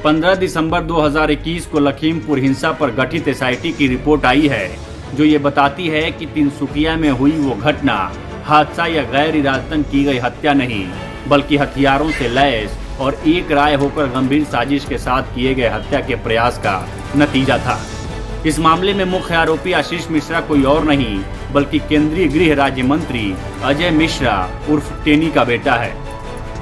15 दिसंबर 2021 को लखीमपुर हिंसा पर गठित एसआईटी की रिपोर्ट आई है, जो ये बताती है कि तिनसुकिया में हुई वो घटना हादसा या गैर इरादतन की गई हत्या नहीं, बल्कि हथियारों से लैस और एक राय होकर गंभीर साजिश के साथ किए गए हत्या के प्रयास का नतीजा था। इस मामले में मुख्य आरोपी आशीष मिश्रा कोई और नहीं बल्कि केंद्रीय गृह राज्य मंत्री अजय मिश्रा उर्फ टेनी का बेटा है।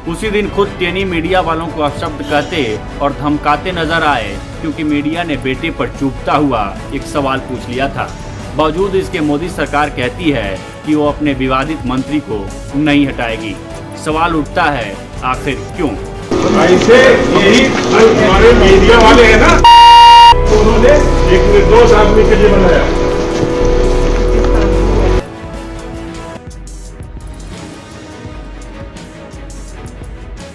उसी दिन खुद टेनी मीडिया वालों को अपशब्द कहते और धमकाते नजर आए, क्योंकि मीडिया ने बेटे पर चूपता हुआ एक सवाल पूछ लिया था। बावजूद इसके मोदी सरकार कहती है कि वो अपने विवादित मंत्री को नहीं हटाएगी। सवाल उठता है, आखिर क्यों? ऐसे यही हमारे मीडिया वाले हैं ना, उन्होंने एक निर्दोष आदमी के लिए बनाया।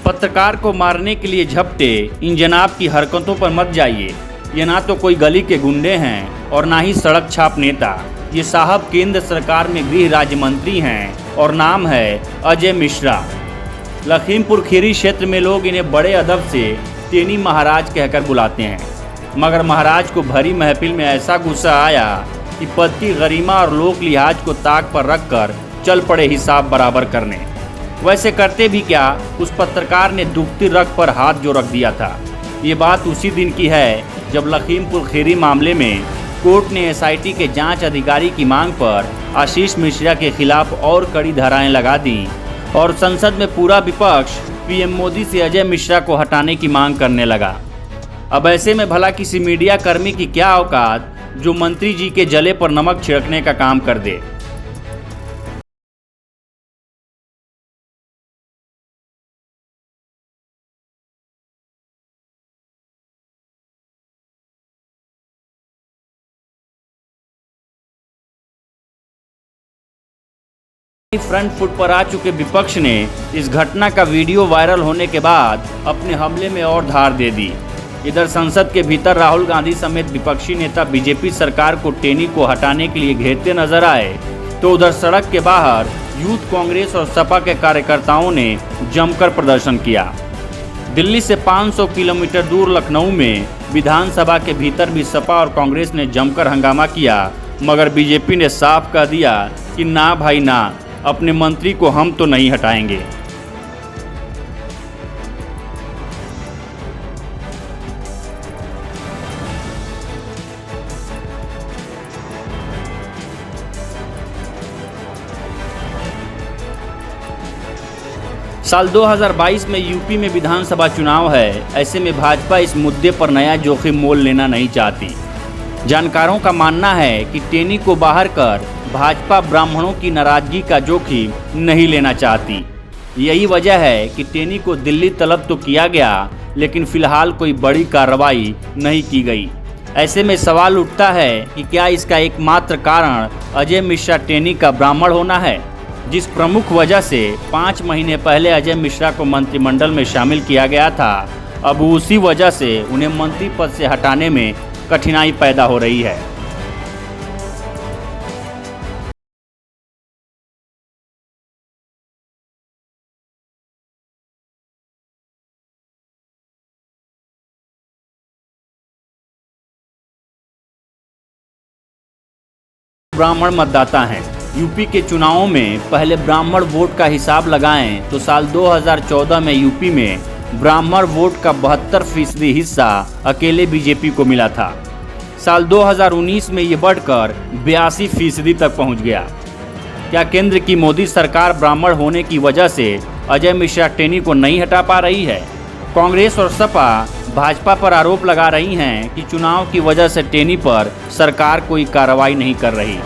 पत्रकार को मारने के लिए झपटे इन जनाब की हरकतों पर मत जाइए। ये ना तो कोई गली के गुंडे हैं और ना ही सड़क छाप नेता। ये साहब केंद्र सरकार में गृह राज्य मंत्री हैं और नाम है अजय मिश्रा। लखीमपुर खीरी क्षेत्र में लोग इन्हें बड़े अदब से टेनी महाराज कहकर बुलाते हैं, मगर महाराज को भरी महफिल में ऐसा गुस्सा आया कि पद की गरिमा और लोक लिहाज को ताक पर रखकर चल पड़े हिसाब बराबर करने। वैसे करते भी क्या, उस पत्रकार ने दुखती रग पर हाथ जो रख दिया था। ये बात उसी दिन की है जब लखीमपुर खीरी मामले में कोर्ट ने एसआईटी के जांच अधिकारी की मांग पर आशीष मिश्रा के खिलाफ और कड़ी धाराएं लगा दी और संसद में पूरा विपक्ष पीएम मोदी से अजय मिश्रा को हटाने की मांग करने लगा। अब ऐसे में भला किसी मीडिया कर्मी की क्या औकात जो मंत्री जी के जले पर नमक छिड़कने का काम कर दे। फ्रंट फुट पर आ चुके विपक्ष ने इस घटना का वीडियो वायरल होने के बाद अपने हमले में और धार दे दी। इधर संसद के भीतर राहुल गांधी समेत विपक्षी नेता बीजेपी सरकार को टेनी को हटाने के लिए घेरते नजर आए, तो उधर सड़क के बाहर यूथ कांग्रेस और सपा के कार्यकर्ताओं ने जमकर प्रदर्शन किया। दिल्ली से 500 किलोमीटर दूर लखनऊ में विधानसभा के भीतर भी सपा और कांग्रेस ने जमकर हंगामा किया, मगर बीजेपी ने साफ कह दिया कि ना भाई ना, अपने मंत्री को हम तो नहीं हटाएंगे। साल 2022 में यूपी में विधानसभा चुनाव है। ऐसे में भाजपा इस मुद्दे पर नया जोखिम मोल लेना नहीं चाहती। जानकारों का मानना है कि टेनी को बाहर कर भाजपा ब्राह्मणों की नाराजगी का जोखिम नहीं लेना चाहती। यही वजह है कि टेनी को दिल्ली तलब तो किया गया, लेकिन फिलहाल कोई बड़ी कार्रवाई नहीं की गई। ऐसे में सवाल उठता है कि क्या इसका एकमात्र कारण अजय मिश्रा टेनी का ब्राह्मण होना है, जिस प्रमुख वजह से 5 महीने पहले अजय मिश्रा को मंत्रिमंडल में शामिल किया गया था। अब उसी वजह से उन्हें मंत्री पद से हटाने में कठिनाई पैदा हो रही है। ब्राह्मण मतदाता हैं। यूपी के चुनावों में पहले ब्राह्मण वोट का हिसाब लगाएं तो साल 2014 में यूपी में ब्राह्मण वोट का 72% हिस्सा अकेले बीजेपी को मिला था। साल 2019 में ये बढ़कर 82% तक पहुंच गया। क्या केंद्र की मोदी सरकार ब्राह्मण होने की वजह से अजय मिश्रा टेनी को नहीं हटा पा रही है? कांग्रेस और सपा भाजपा पर आरोप लगा रही हैं कि चुनाव की वजह से टेनी पर सरकार कोई कार्रवाई नहीं कर रही। –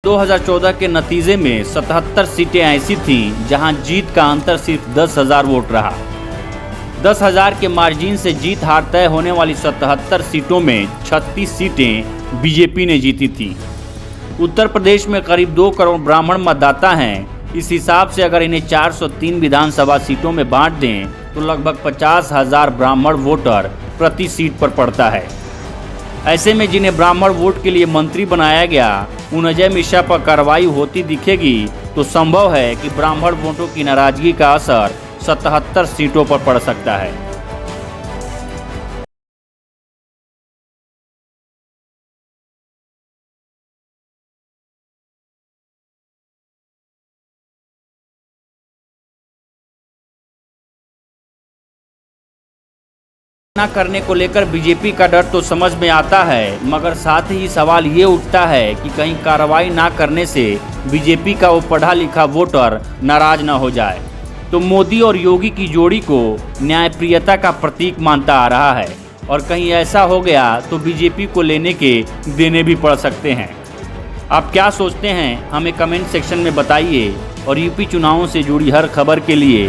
2014 के नतीजे में 77 सीटें ऐसी थीं जहां जीत का अंतर सिर्फ 10,000 वोट रहा। 10,000 के मार्जिन से जीत हार तय होने वाली 77 सीटों में 36 सीटें बीजेपी ने जीती थी। उत्तर प्रदेश में करीब 2 करोड़ ब्राह्मण मतदाता हैं। इस हिसाब से अगर इन्हें 403 विधानसभा सीटों में बांट दें तो लगभग 50,000 ब्राह्मण वोटर प्रति सीट पर पड़ता है। ऐसे में जिन्हें ब्राह्मण वोट के लिए मंत्री बनाया गया उन अजय मिश्रा पर कार्रवाई होती दिखेगी तो संभव है कि ब्राह्मण वोटों की नाराजगी का असर 77 सीटों पर पड़ सकता है। ना करने को लेकर बीजेपी का डर तो समझ में आता है, मगर साथ ही सवाल ये उठता है कि कहीं कार्रवाई ना करने से बीजेपी का वो पढ़ा लिखा वोटर नाराज ना हो जाए। तो मोदी और योगी की जोड़ी को न्यायप्रियता का प्रतीक मानता आ रहा है और कहीं ऐसा हो गया तो बीजेपी को लेने के देने भी पड़ सकते हैं। आप क्या सोचते हैं हमें कमेंट सेक्शन में बताइए और यूपी चुनावों से जुड़ी हर खबर के लिए